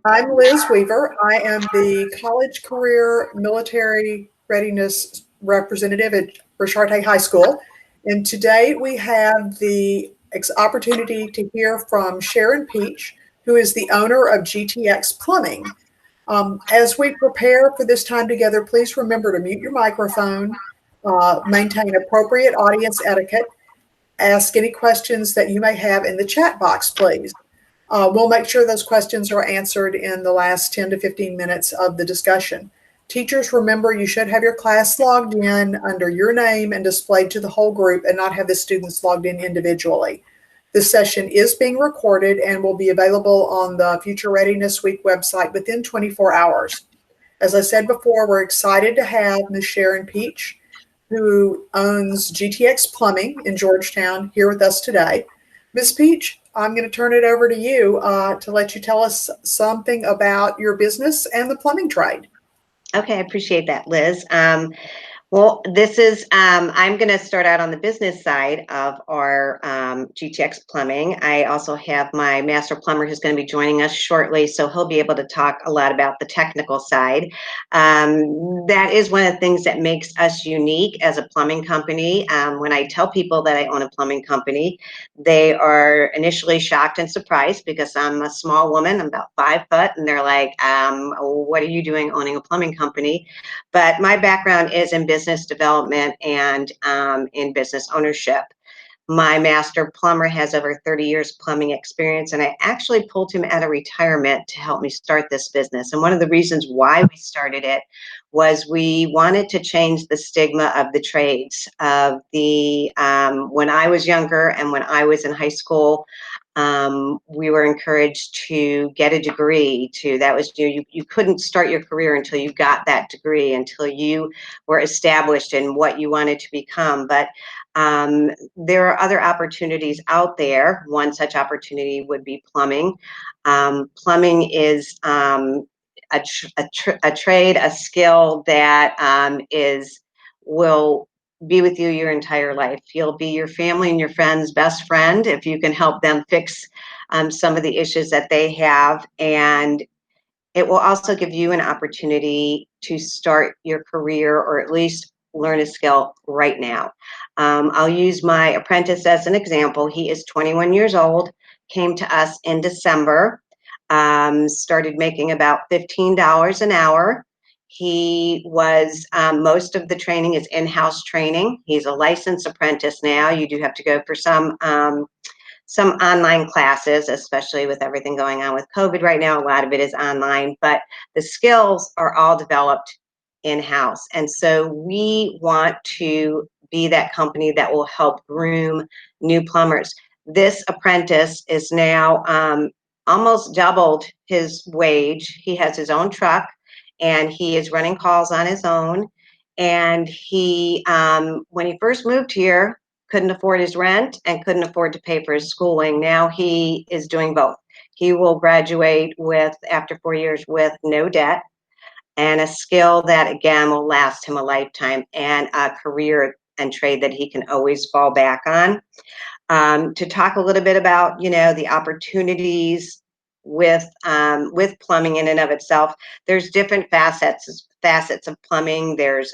I'm Liz Weaver. I am the College Career Military Readiness Representative at Rasharte High School. And today we have the opportunity to hear from Sharon Peach, who is the owner of GTX Plumbing. As we prepare for this time together, please remember to mute your microphone, maintain appropriate audience etiquette, ask any questions that you may have in the chat box, please. We'll make sure those questions are answered in the last 10 to 15 minutes of the discussion. Teachers, remember you should have your class logged in under your name and displayed to the whole group and not have the students logged in individually. This session is being recorded and will be available on the Future Readiness Week website within 24 hours. As I said before, we're excited to have Ms. Sharon Peach, who owns GTX Plumbing in Georgetown, here with us today. Ms. Peach, I'm going to turn it over to you to let you tell us something about your business and the plumbing trade. Okay, I appreciate that, Liz. Well, this is, I'm going to start out on the business side of our GTX Plumbing. I also have my master plumber who's going to be joining us shortly, so he'll be able to talk a lot about the technical side. That is one of the things that makes us unique as a plumbing company. When I tell people that I own a plumbing company, they are initially shocked and surprised because I'm a small woman, I'm about 5 foot, and they're like, what are you doing owning a plumbing company? But my background is in business development and in business ownership. My master plumber has over 30 years plumbing experience, and I actually pulled him out of retirement to help me start this business. And one of the reasons why we started it was we wanted to change the stigma of the trades. Of the when I was younger and when I was in high school, we were encouraged to get a degree. That was you couldn't start your career until you got that degree, until you were established in what you wanted to become. But there are other opportunities out there. One such opportunity would be plumbing. Plumbing is a trade, a skill that will be with you your entire life. You'll be your family and your friends' best friend if you can help them fix some of the issues that they have. And it will also give you an opportunity to start your career, or at least learn a skill right now. I'll use my apprentice as an example. He is 21 years old, came to us in December, started making about $15 an hour. He was, most of the training is in-house training. He's a licensed apprentice now. You do have to go for some online classes, especially with everything going on with COVID right now. A lot of it is online, but the skills are all developed in-house. And so we want to be that company that will help groom new plumbers. This apprentice is now almost doubled his wage. He has his own truck and he is running calls on his own. And he, when he first moved here, couldn't afford his rent and couldn't afford to pay for his schooling. Now he is doing both. He will graduate after 4 years with no debt, and a skill that again will last him a lifetime, and a career and trade that he can always fall back on. To talk a little bit about, the opportunities with plumbing in and of itself, there's different facets of plumbing. There's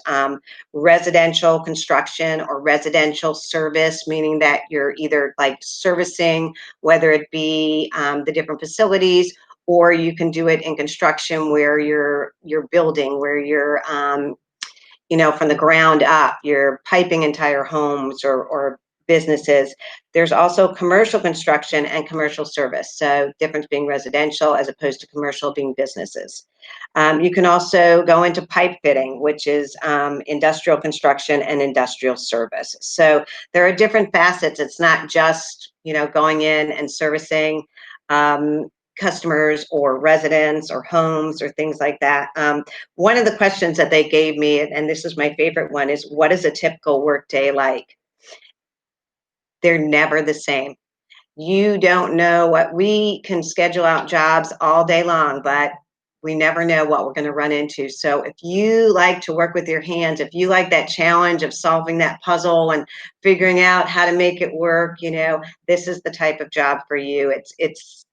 residential construction or residential service, meaning that you're either like servicing, whether it be the different facilities, or you can do it in construction where you're building, where you're from the ground up, you're piping entire homes or businesses. There's also commercial construction and commercial service. So difference being residential as opposed to commercial being businesses. You can also go into pipe fitting, which is industrial construction and industrial service. So there are different facets. It's not just, going in and servicing customers or residents or homes or things like that. One of the questions that they gave me, and this is my favorite one, is what is a typical workday like? They're never the same. You don't know what we can schedule out jobs all day long, but we never know what we're going to run into. So if you like to work with your hands, if you like that challenge of solving that puzzle and figuring out how to make it work, this is the type of job for you. It's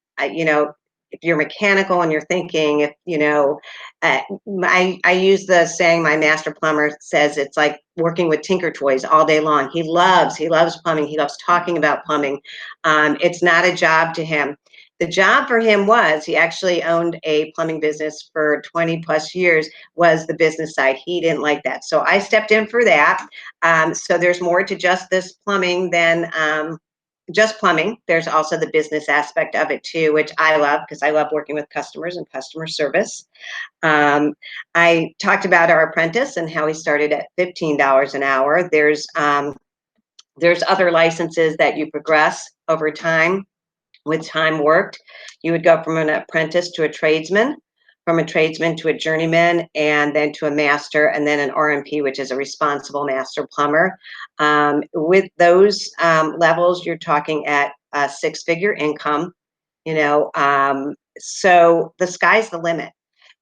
if you're mechanical and you're thinking, if you know, I use the saying, my master plumber says it's like working with tinker toys all day long. He loves plumbing. He loves talking about plumbing. It's not a job to him. The job for him was, he actually owned a plumbing business for 20 plus years, was the business side. He didn't like that. So I stepped in for that. So there's more to just this plumbing than just plumbing. There's also the business aspect of it too, which I love because I love working with customers and customer service. I talked about our apprentice and how he started at $15 an hour. There's other licenses that you progress over time. With time worked, you would go from an apprentice to a tradesman, from a tradesman to a journeyman, and then to a master, and then an RMP, which is a responsible master plumber. With those levels, you're talking at a six-figure income, you know, so the sky's the limit.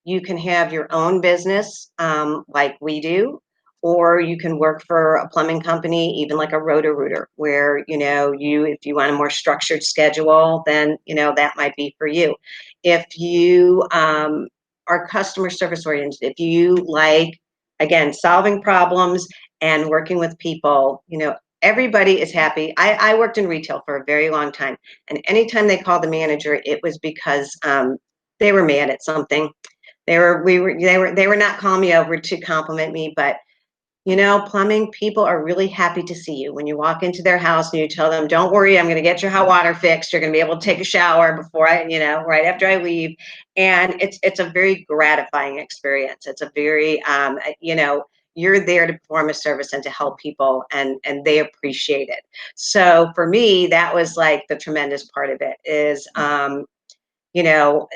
You can have your own business like we do, or you can work for a plumbing company, even like a Roto-Rooter, where, you know, if you want a more structured schedule, then, you know, that might be for you. If you are customer service oriented, if you like, again, solving problems and working with people, you know, everybody is happy. I worked in retail for a very long time, and anytime they called the manager, it was because they were mad at something. They were not calling me over to compliment me, but you know, plumbing people are really happy to see you when you walk into their house and you tell them, "Don't worry, I'm going to get your hot water fixed. You're going to be able to take a shower before you know, right after I leave." And it's a very gratifying experience. It's a very, you know, you're there to perform a service and to help people, and they appreciate it. So for me, that was like the tremendous part of it is, you know,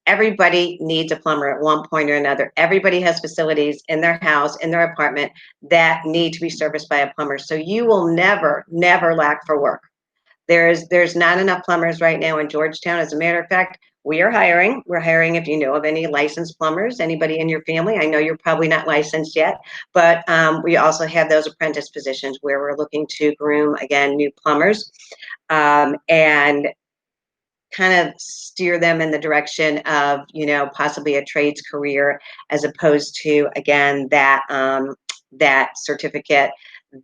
everybody needs a plumber at one point or another. Everybody has facilities in their house, in their apartment, that need to be serviced by a plumber. So you will never, never lack for work. There's not enough plumbers right now in Georgetown. As a matter of fact, we are hiring. We're hiring if you know of any licensed plumbers, anybody in your family. I know you're probably not licensed yet, but we also have those apprentice positions where we're looking to groom, again, new plumbers. And kind of steer them in the direction of, you know, possibly a trades career, as opposed to, again, that that certificate,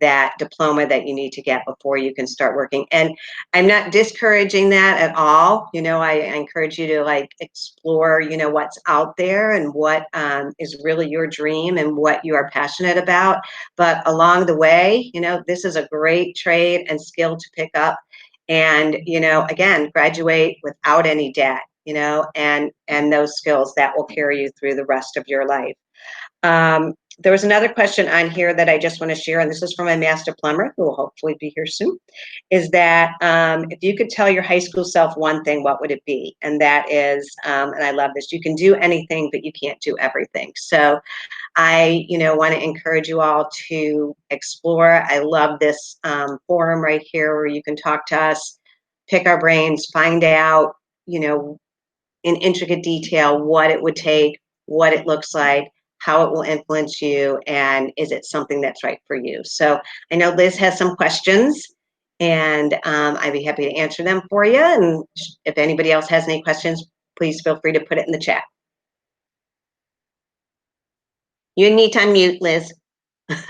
that diploma that you need to get before you can start working. And I'm not discouraging that at all. You know, I encourage you to like explore, you know, what's out there and what is really your dream and what you are passionate about. But along the way, you know, this is a great trade and skill to pick up. And, you know, again, graduate without any debt, you know, and those skills that will carry you through the rest of your life. There was another question on here that I just want to share, and this is from my master plumber, who will hopefully be here soon, is that if you could tell your high school self one thing, what would it be? And that is, and I love this, you can do anything, but you can't do everything. So I, you know, want to encourage you all to explore. I love this forum right here where you can talk to us, pick our brains, find out, you know, in intricate detail what it would take, what it looks like, how it will influence you, and is it something that's right for you? So I know Liz has some questions, and I'd be happy to answer them for you. And if anybody else has any questions, please feel free to put it in the chat. You need to unmute, Liz. I'm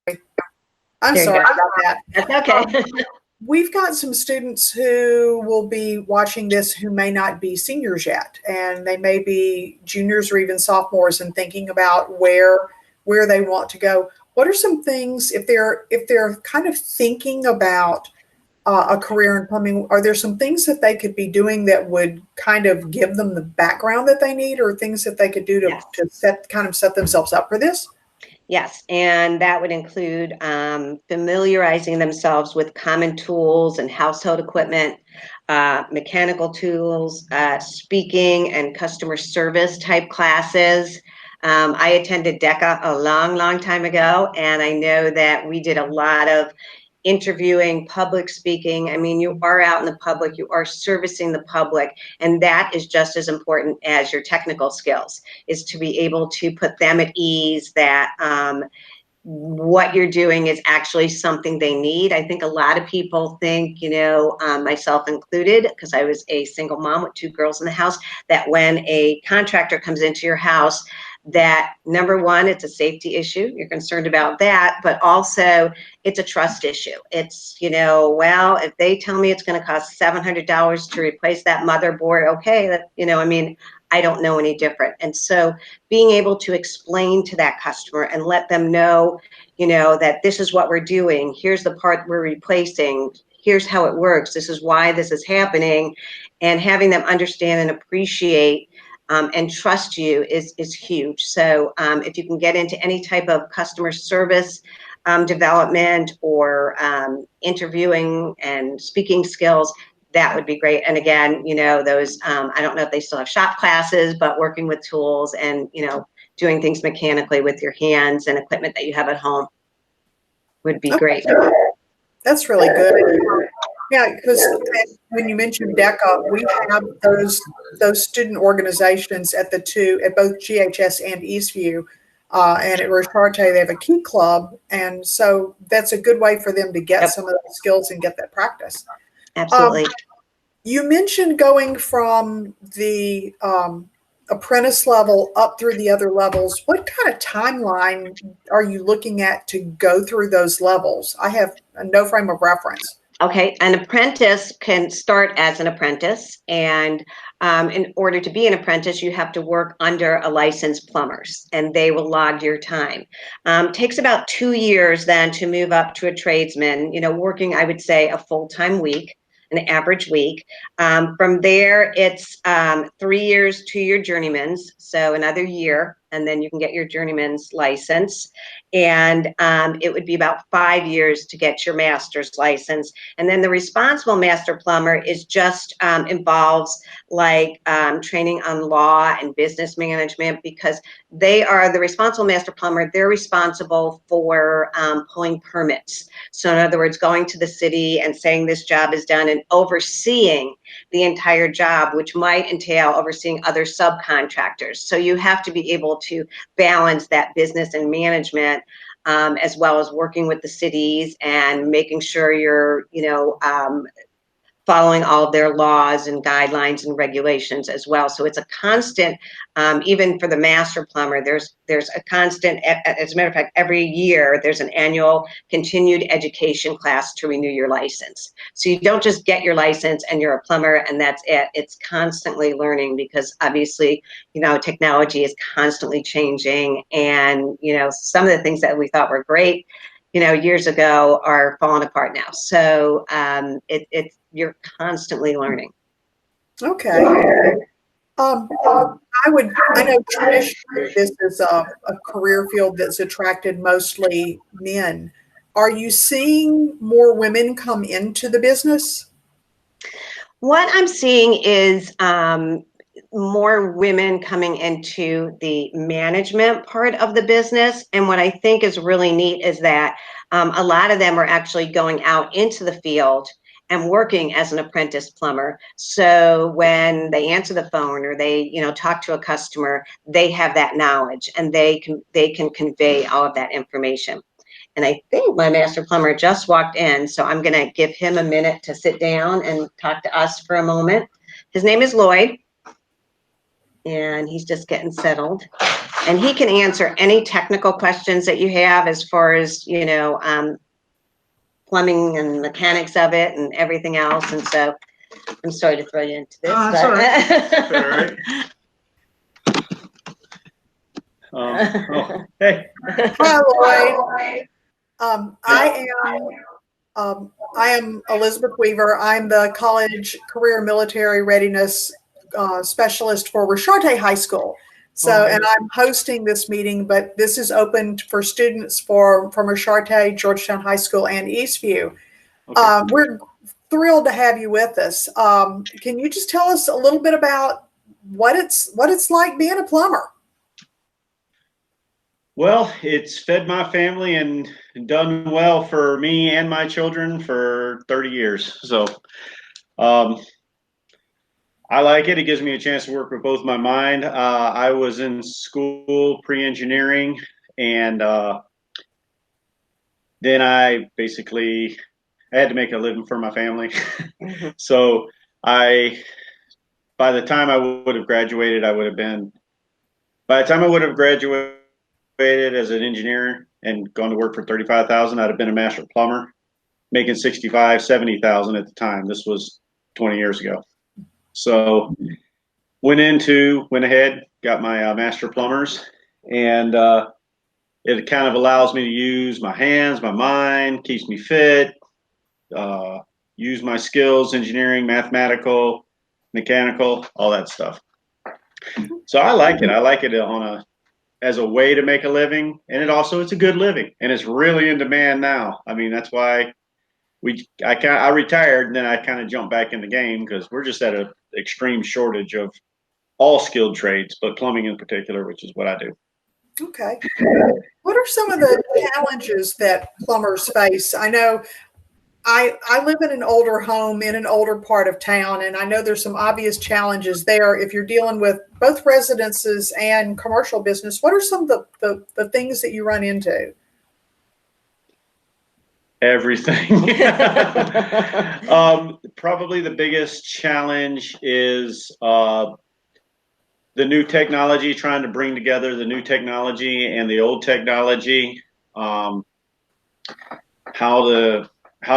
There you sorry go. about that. That's okay. We've got some students who will be watching this who may not be seniors yet, and they may be juniors or even sophomores and thinking about where they want to go. What are some things, if they're kind of thinking about a career in plumbing, are there some things that they could be doing that would kind of give them the background that they need, or things that they could do to, Yes. to set themselves up for this? Yes, and that would include familiarizing themselves with common tools and household equipment, mechanical tools, speaking and customer service type classes. I attended DECA a long, long time ago, and I know that we did a lot of interviewing, public speaking. I mean, you are out in the public, you are servicing the public, and that is just as important as your technical skills, is to be able to put them at ease, that what you're doing is actually something they need. I think a lot of people think, myself included, because I was a single mom with 2 girls in the house, that when a contractor comes into your house, that number one, it's a safety issue. You're concerned about that, but also it's a trust issue. It's, well, if they tell me it's going to cost $700 to replace that motherboard, okay, I don't know any different. And so being able to explain to that customer and let them know, that this is what we're doing. Here's the part we're replacing. Here's how it works. This is why this is happening. And having them understand and appreciate and trust you is huge. So if you can get into any type of customer service development or interviewing and speaking skills, that would be great. And again, those, I don't know if they still have shop classes, but working with tools and, doing things mechanically with your hands and equipment that you have at home would be great. That's really good. Yeah, because when you mentioned DECA, we have those student organizations at both GHS and Eastview, and at Rocharte they have a Key Club, and so that's a good way for them to get some of those skills and get that practice. Absolutely. You mentioned going from the apprentice level up through the other levels. What kind of timeline are you looking at to go through those levels? I have no frame of reference. Okay, an apprentice can start as an apprentice, and in order to be an apprentice, you have to work under a licensed plumbers, and they will log your time. Takes about 2 years then to move up to a tradesman, working, I would say, a full-time week, an average week. From there, it's 3 years to your journeyman's, so another year, and then you can get your journeyman's license. And it would be about 5 years to get your master's license. And then the responsible master plumber is just involves like training on law and business management, because they are the responsible master plumber. They're responsible for pulling permits. So in other words, going to the city and saying this job is done and overseeing the entire job, which might entail overseeing other subcontractors. So you have to be able to balance that business and management, as well as working with the cities and making sure you're, following all of their laws and guidelines and regulations as well. So it's a constant, even for the master plumber, there's a constant, as a matter of fact, every year there's an annual continued education class to renew your license. So you don't just get your license and you're a plumber and that's it. It's constantly learning, because obviously, technology is constantly changing, and, some of the things that we thought were great, years ago are falling apart now. So you're constantly learning. Okay. I know traditionally this is a career field that's attracted mostly men. Are you seeing more women come into the business? What I'm seeing is more women coming into the management part of the business. And what I think is really neat is that a lot of them are actually going out into the field and working as an apprentice plumber. So when they answer the phone or they, talk to a customer, they have that knowledge and they can convey all of that information. And I think my master plumber just walked in, so I'm going to give him a minute to sit down and talk to us for a moment. His name is Lloyd, and he's just getting settled. And he can answer any technical questions that you have as far as, plumbing and mechanics of it and everything else. And so I'm sorry to throw you into this. That's all right. All right. Hey. Hi, Lloyd. I am Elizabeth Weaver. I'm the college career military readiness specialist for Rocharte High School. So, and I'm hosting this meeting, but this is open for students from Rocharte, Georgetown High School, and Eastview. Okay. We're thrilled to have you with us. Can you just tell us a little bit about what it's like being a plumber? Well, it's fed my family and done well for me and my children for 30 years. So I like it. It gives me a chance to work with both my mind. I was in school pre-engineering, and then I had to make a living for my family. So by the time I would have graduated, by the time I would have graduated as an engineer and gone to work for 35,000, I'd have been a master plumber, making 65, 70,000 at the time. This was 20 years ago. So went ahead, got my master plumbers, and it kind of allows me to use my hands, my mind, keeps me fit, use my skills, engineering, mathematical, mechanical, all that stuff. So I like it. I like it as a way to make a living, and it's a good living, and it's really in demand now. I mean, that's why I retired, and then I kind of jumped back in the game because we're just at an extreme shortage of all skilled trades, but plumbing in particular, which is what I do. Okay. What are some of the challenges that plumbers face? I know I live in an older home in an older part of town, and I know there's some obvious challenges there if you're dealing with both residences and commercial business. What are some of the things that you run into? Everything. Probably the biggest challenge is the new technology, trying to bring together the new technology and the old technology, how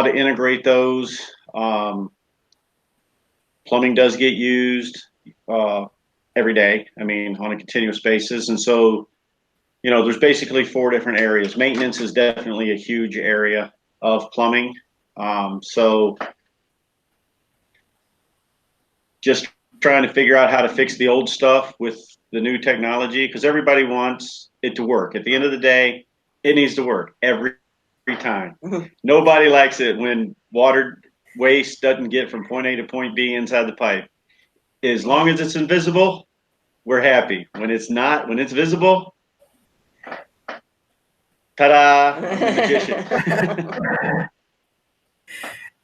to integrate those. Plumbing does get used every day. I mean, on a continuous basis, and so there's basically 4 different areas. Maintenance is definitely a huge area of plumbing. So just trying to figure out how to fix the old stuff with the new technology, because everybody wants it to work. At the end of the day, it needs to work every time. Nobody likes it when water waste doesn't get from point A to point B inside the pipe. As long as it's invisible, we're happy. When it's not, when it's visible, ta-da, I'm a magician.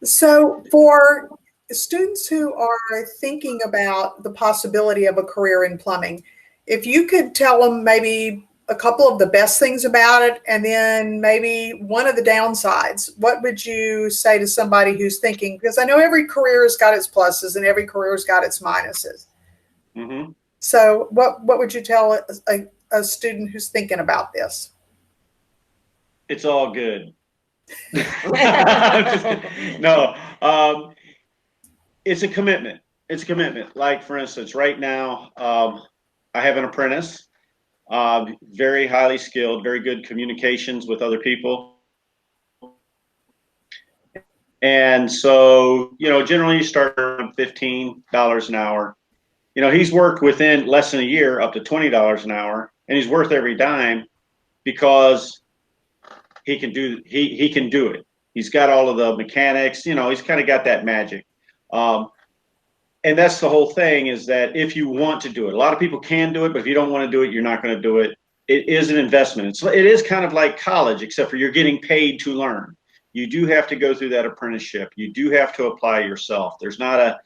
So, for students who are thinking about the possibility of a career in plumbing, if you could tell them maybe a couple of the best things about it and then maybe one of the downsides, what would you say to somebody who's thinking? Because I know every career has got its pluses and every career has got its minuses. Mm-hmm. So, what would you tell a student who's thinking about this? It's all good. No, it's a commitment. It's a commitment. Like, for instance, right now, I have an apprentice, very highly skilled, very good communications with other people. And so, generally you start around $15 an hour. He's worked within less than a year up to $20 an hour, and he's worth every dime because he can do it. He's got all of the mechanics, he's kind of got that magic. And that's the whole thing, is that if you want to do it, a lot of people can do it, but if you don't want to do it, you're not going to do it. It is an investment. It is kind of like college, except for you're getting paid to learn. You do have to go through that apprenticeship. You do have to apply yourself. There's not a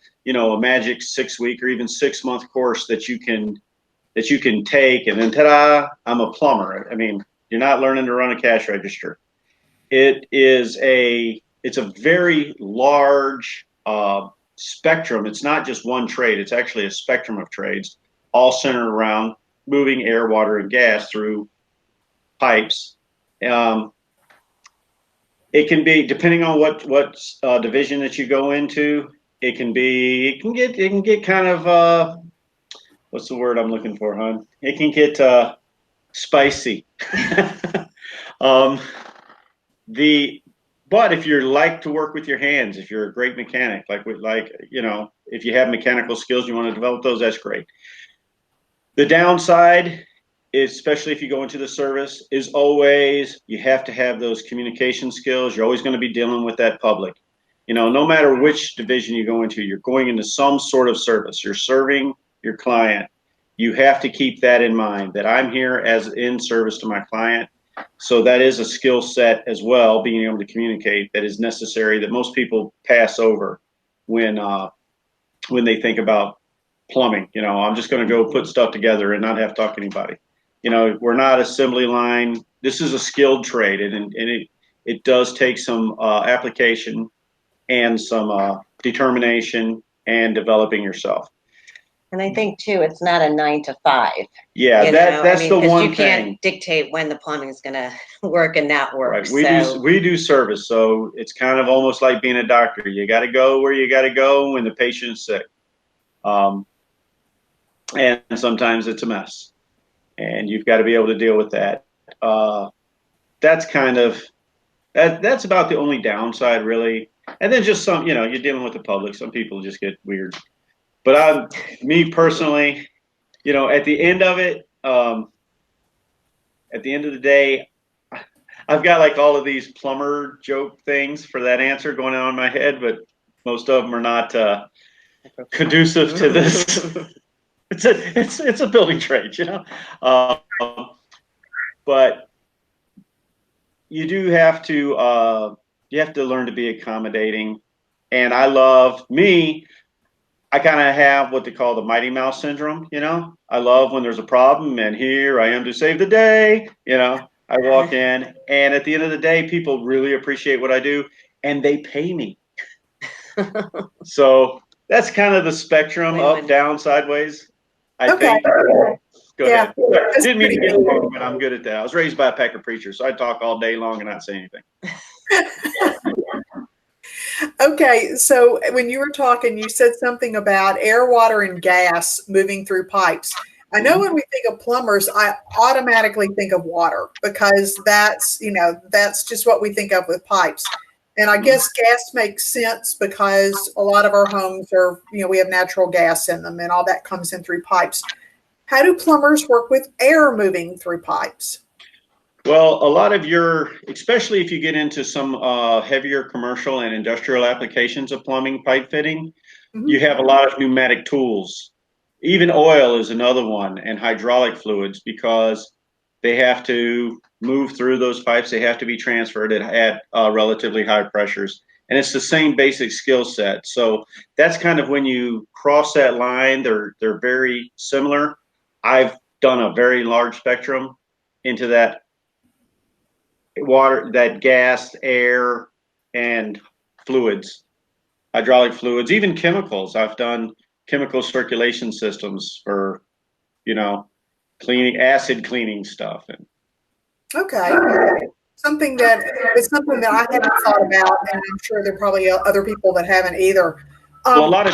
magic 6-week or even 6-month course that you can take and then ta-da, I'm a plumber. I mean, you're not learning to run a cash register. It's a very large spectrum. It's not just one trade. It's actually a spectrum of trades, all centered around moving air, water, and gas through pipes. It can be, depending on what division that you go into, it can get kind of what's the word I'm looking for, hon? It can get spicy. But if you like to work with your hands, if you're a great mechanic, if you have mechanical skills, you want to develop those, that's great. The downside, especially if you go into the service, is always you have to have those communication skills. You're always going to be dealing with that public. No matter which division you go into, you're going into some sort of service. You're serving your client. You have to keep that in mind, that I'm here as in service to my client. So that is a skill set as well, being able to communicate, that is necessary, that most people pass over when they think about plumbing. I'm just going to go put stuff together and not have to talk to anybody. We're not assembly line. This is a skilled trade, and it does take some application and some determination and developing yourself. And I think too, it's not a 9 to 5. Yeah, You that's know, I mean, the 'cause one you can't thing. dictate when the plumbing is going to work and not work. Right. So We do service, so it's kind of almost like being a doctor. You got to go where you got to go when the patient's sick, and sometimes it's a mess, and you've got to be able to deal with that. That's kind of that's about the only downside, really. And then just some, you're dealing with the public. Some people just get weird. But me personally, at the end of it, at the end of the day, I've got like all of these plumber joke things for that answer going on in my head, but most of them are not conducive to this. It's a building trade, but you do have to learn to be accommodating. And I kind of have what they call the Mighty Mouse syndrome. I love when there's a problem, and here I am to save the day. I walk in, and at the end of the day, people really appreciate what I do, and they pay me. So that's kind of the spectrum, up, down, sideways. I think. Go ahead. Didn't mean to get long, but I'm good at that. I was raised by a Packer preacher, so I talk all day long and not say anything. Okay, so when you were talking, you said something about air, water, and gas moving through pipes. I know when we think of plumbers, I automatically think of water because that's just what we think of with pipes. And I guess gas makes sense because a lot of our homes are, we have natural gas in them and all that comes in through pipes. How do plumbers work with air moving through pipes? Well, a lot of especially if you get into some heavier commercial and industrial applications of plumbing pipe fitting, you have a lot of pneumatic tools. Even oil is another one, and hydraulic fluids, because they have to move through those pipes. They have to be transferred at relatively high pressures. And it's the same basic skill set. So that's kind of when you cross that line, they're very similar. I've done a very large spectrum into that water, that gas, air, and fluids, hydraulic fluids, even chemicals. I've done chemical circulation systems for, acid cleaning stuff. And okay. Something that I haven't thought about, and I'm sure there are probably other people that haven't either. Well, a lot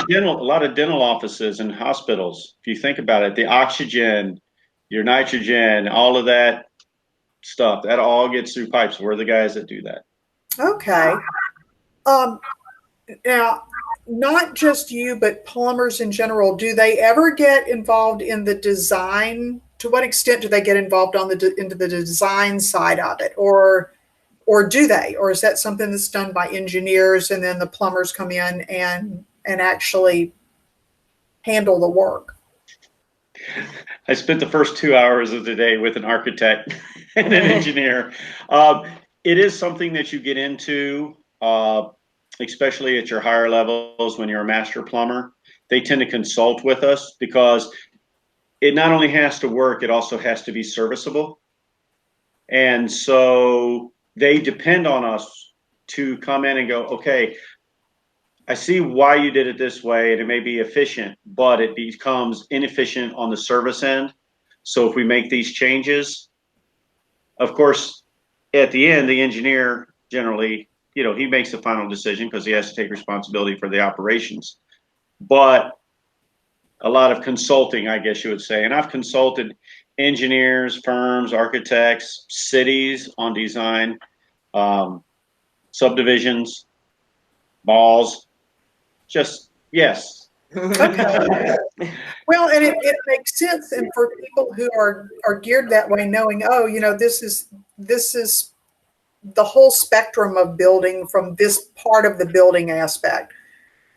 of dental offices and hospitals, if you think about it, the oxygen, your nitrogen, all of that stuff, that all gets through pipes. We're the guys that do that. Okay. Now, not just you, but plumbers in general, do they ever get involved in the design? To what extent do they get involved into the design side of it, or do they, or is that something that's done by engineers and then the plumbers come in and actually handle the work? I spent the first 2 hours of the day with an architect and an engineer. It is something that you get into, especially at your higher levels when you're a master plumber. They tend to consult with us because it not only has to work, it also has to be serviceable. And so they depend on us to come in and go, okay, I see why you did it this way, and it may be efficient, but it becomes inefficient on the service end. So if we make these changes, of course, at the end, the engineer generally, he makes the final decision because he has to take responsibility for the operations. But a lot of consulting, I guess you would say. And I've consulted engineers, firms, architects, cities on design, subdivisions, malls. Just yes. Okay. Well, and it makes sense, and for people who are geared that way, knowing, this is the whole spectrum of building from this part of the building aspect.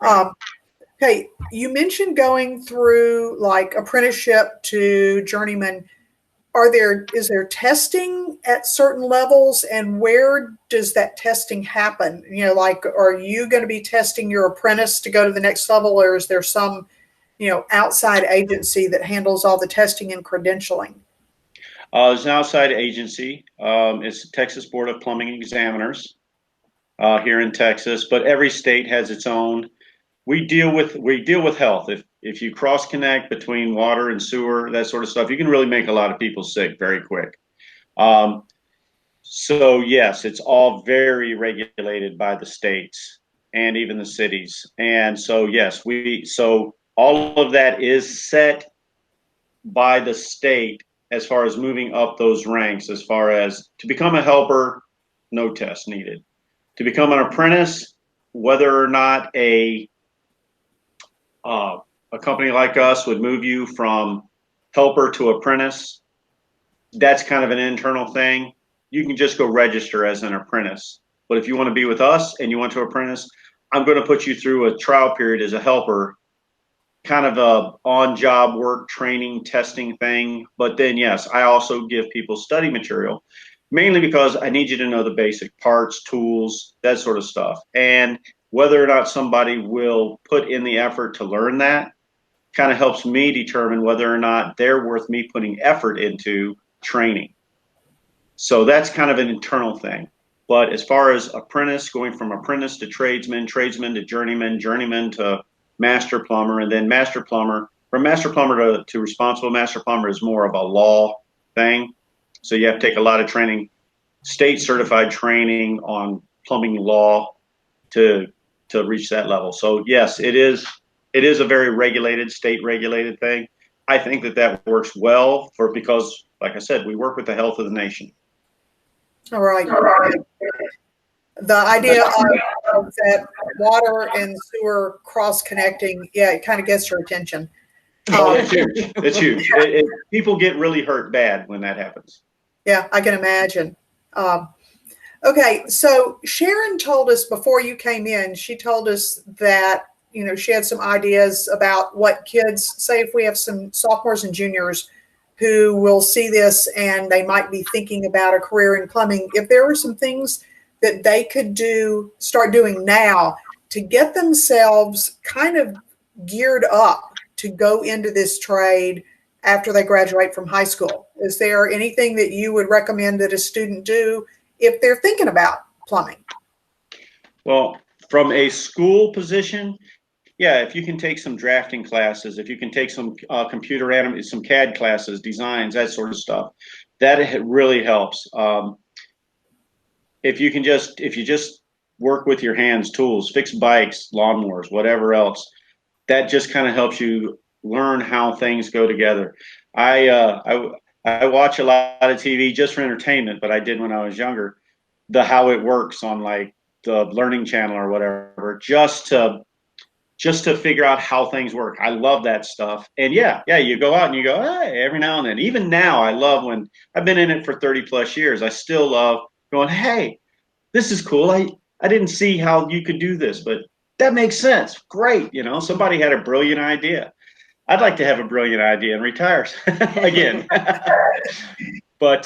Okay, you mentioned going through like apprenticeship to journeyman. Is there testing at certain levels, and where does that testing happen? Like, are you going to be testing your apprentice to go to the next level, or is there some, outside agency that handles all the testing and credentialing? It's an outside agency. It's the Texas Board of Plumbing Examiners here in Texas, but every state has its own. We deal with health. If you cross connect between water and sewer, that sort of stuff, you can really make a lot of people sick very quick. So yes, it's all very regulated by the states and even the cities. And so yes, so all of that is set by the state as far as moving up those ranks. As far as to become a helper, no test needed. To become an apprentice, whether or not a company like us would move you from helper to apprentice, that's kind of an internal thing. You can just go register as an apprentice. But if you want to be with us and you want to apprentice, I'm going to put you through a trial period as a helper, kind of a on-job work training testing thing. But then, yes, I also give people study material, mainly because I need you to know the basic parts, tools, that sort of stuff. And whether or not somebody will put in the effort to learn that kind of helps me determine whether or not they're worth me putting effort into training. So that's kind of an internal thing. But as far as apprentice, going from apprentice to tradesman, tradesman to journeyman, journeyman to master plumber, and then master plumber, from master plumber to responsible master plumber is more of a law thing. So you have to take a lot of training, state certified training on plumbing law to reach that level. So yes, it is a very regulated, state regulated thing. I think that works well because like I said, we work with the health of the nation. All right. The idea of that water and sewer cross connecting, yeah, it kind of gets your attention. Oh, it's huge. It's huge. People get really hurt bad when that happens. Yeah, I can imagine. Okay, so Sharon told us before you came in, she told us that, she had some ideas about what kids, say if we have some sophomores and juniors who will see this and they might be thinking about a career in plumbing, if there were some things that they could start doing now to get themselves kind of geared up to go into this trade after they graduate from high school. Is there anything that you would recommend that a student do if they're thinking about plumbing? Well, from a school position, yeah, if you can take some drafting classes, if you can take some computer animation, some CAD classes, designs, that sort of stuff, that really helps. If you just work with your hands, tools, fix bikes, lawnmowers, whatever else, that just kind of helps you learn how things go together. I watch a lot of TV just for entertainment, but I did when I was younger, how it works on like the Learning Channel or whatever, just to figure out how things work. I love that stuff. And yeah, you go out and you go, hey, every now and then. Even now, I love when I've been in it for 30 plus years. I still love going, hey, this is cool. I didn't see how you could do this, but that makes sense. Great. Somebody had a brilliant idea. I'd like to have a brilliant idea and retire again. But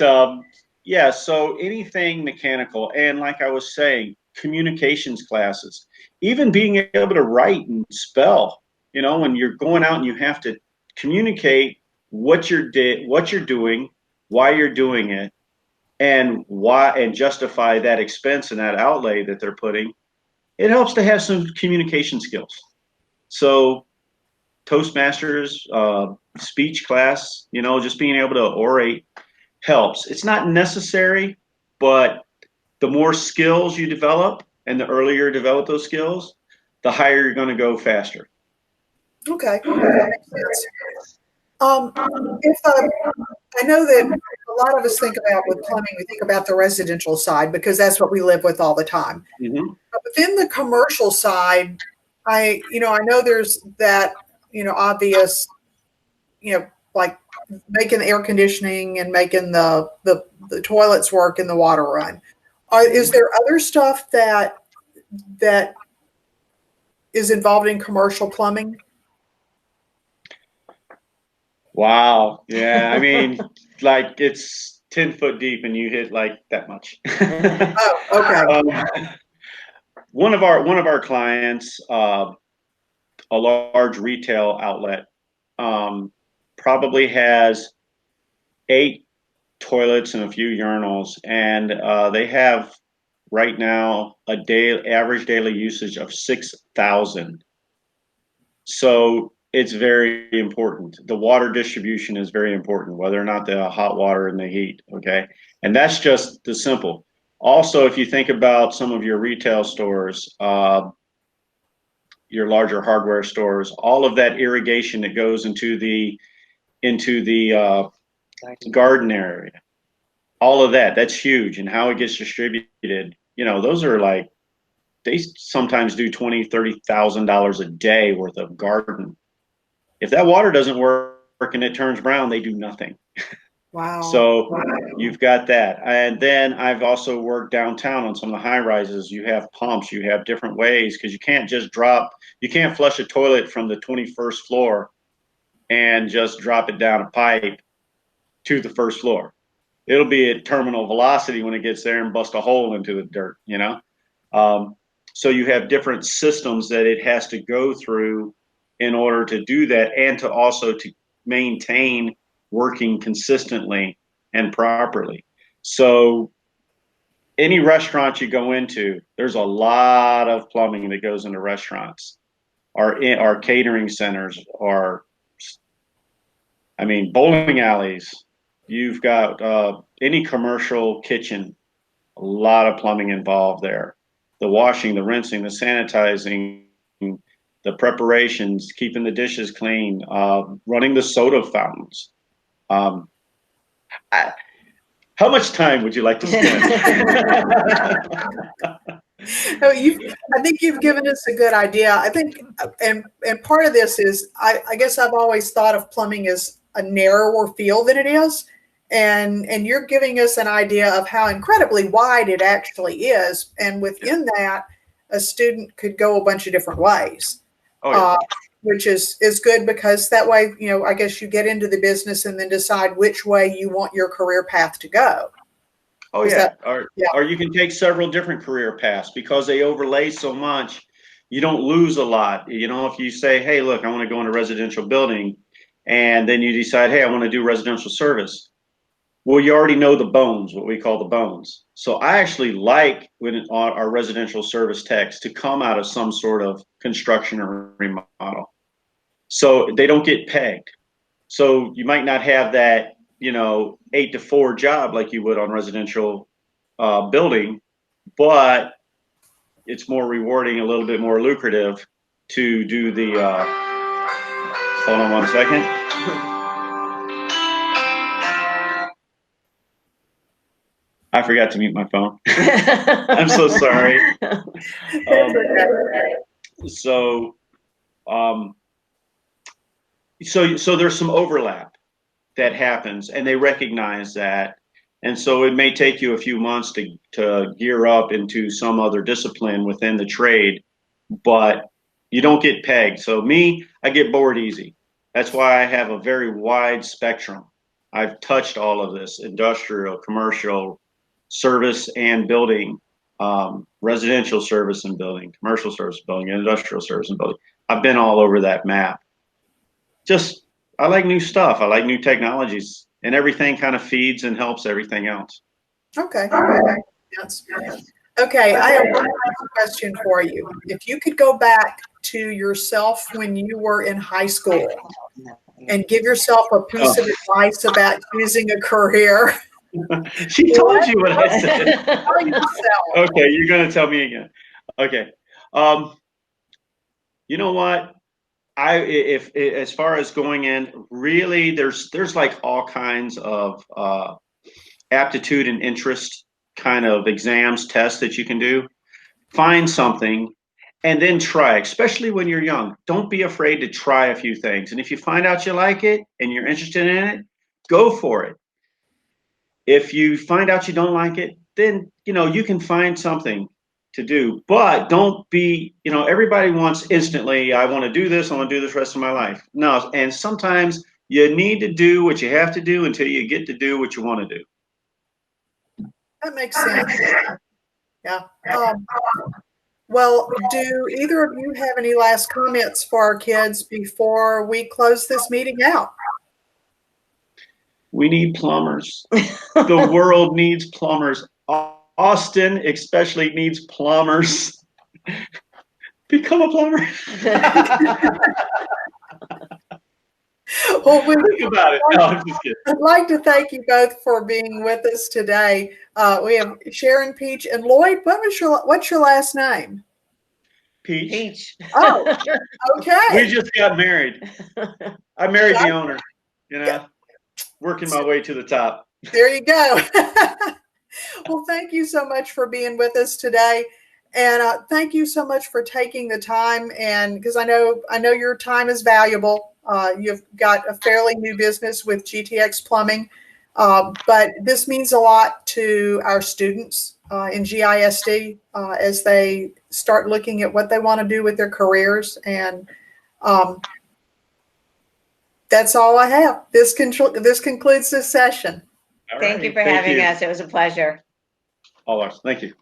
yeah, so anything mechanical. And like I was saying, communications classes, even being able to write and spell, when you're going out and you have to communicate what you're doing, why you're doing it, and justify that expense and that outlay that they're putting, it helps to have some communication skills. So Toastmasters, speech class, just being able to orate helps. It's not necessary, but the more skills you develop and the earlier you develop those skills, the higher you're going to go faster. Okay, that makes sense. I know that a lot of us think about with plumbing, we think about the residential side because that's what we live with all the time. Mm-hmm. But within the commercial side, I know there's that, obvious, like making the air conditioning and making the toilets work and the water run. Is there other stuff that is involved in commercial plumbing? Wow. Yeah. I mean, like it's 10 foot deep and you hit like that much. Oh, okay. One of our clients, a large retail outlet, probably has 8 toilets and a few urinals, and they have right now a average daily usage of 6,000. So it's very important. The water distribution is very important, whether or not the hot water and the heat. Okay, and that's just the simple. Also, if you think about some of your retail stores, your larger hardware stores, all of that irrigation that goes into the garden area, all of that's huge, and how it gets distributed. You know, those are like, they sometimes do $20,000-$30,000 a day worth of garden. If that water doesn't work and it turns brown, they do nothing. Wow. So you've got that. And then I've also worked downtown on some of the high rises. You have pumps, you have different ways, because you can't just you can't flush a toilet from the 21st floor and just drop it down a pipe to the first floor. It'll be at terminal velocity when it gets there and bust a hole into the dirt, you know? So you have different systems that it has to go through in order to do that, and to also to maintain working consistently and properly. So any restaurant you go into, there's a lot of plumbing that goes into restaurants. Our catering centers are, I mean, bowling alleys. You've got any commercial kitchen, a lot of plumbing involved there. The washing, the rinsing, the sanitizing, the preparations, keeping the dishes clean, running the soda fountains. How much time would you like to spend? No, I think you've given us a good idea. I think, and part of this is, I guess I've always thought of plumbing as a narrower field than it is. And you're giving us an idea of how incredibly wide it actually is. And within that, a student could go a bunch of different ways. Oh, yeah. Which is good, because that way, you know, I guess you get into the business and then decide which way you want your career path to go. Oh, yeah. Or you can take several different career paths, because they overlay so much. You don't lose a lot. You know, if you say, hey, look, I want to go into residential building, and then you decide, hey, I want to do residential service. Well, you already know the bones, what we call the bones. So I actually like when our residential service techs to come out of some sort of construction or remodel, so they don't get pegged. So you might not have that, you know, 8 to 4 job like you would on residential building, but it's more rewarding, a little bit more lucrative to do the, hold on one second. I forgot to mute my phone. I'm so sorry. So there's some overlap that happens, and they recognize that. And so it may take you a few months to gear up into some other discipline within the trade, but you don't get pegged. So me, I get bored easy. That's why I have a very wide spectrum. I've touched all of this: industrial, commercial, service and building, residential service and building, commercial service building, industrial service and building. I've been all over that map. Just, I like new stuff. I like new technologies, and everything kind of feeds and helps everything else. Okay. Yes. Okay, I have one last question for you. If you could go back to yourself when you were in high school and give yourself a piece of advice about choosing a career. She told you what I said. Tell yourself. Okay, you're going to tell me again. Okay. You know what? If as far as going in, really, there's like all kinds of aptitude and interest kind of exams, tests that you can do. Find something and then try, especially when you're young. Don't be afraid to try a few things. And if you find out you like it and you're interested in it, go for it. If you find out you don't like it, then, you know, you can find something to do, but don't be, you know, everybody wants instantly, I want to do this, I want to do this the rest of my life. No, and sometimes you need to do what you have to do until you get to do what you want to do. That makes sense. Yeah. Well, do either of you have any last comments for our kids before we close this meeting out? We need plumbers. The world needs plumbers. Austin especially needs plumbers. Become a plumber. Well, Think about it. No, I'm just kidding. I'd like to thank you both for being with us today. We have Sharon, Peach, and Lloyd. What's your last name? Peach. Peach. Oh, okay. We just got married. I married the owner, working my way to the top. There you go. Well, thank you so much for being with us today. And thank you so much for taking the time. And because I know your time is valuable. You've got a fairly new business with GTX Plumbing. But this means a lot to our students in GISD as they start looking at what they want to do with their careers. And that's all I have. This concludes this session. All Thank right. you for having us. It was a pleasure. All ours. Thank you.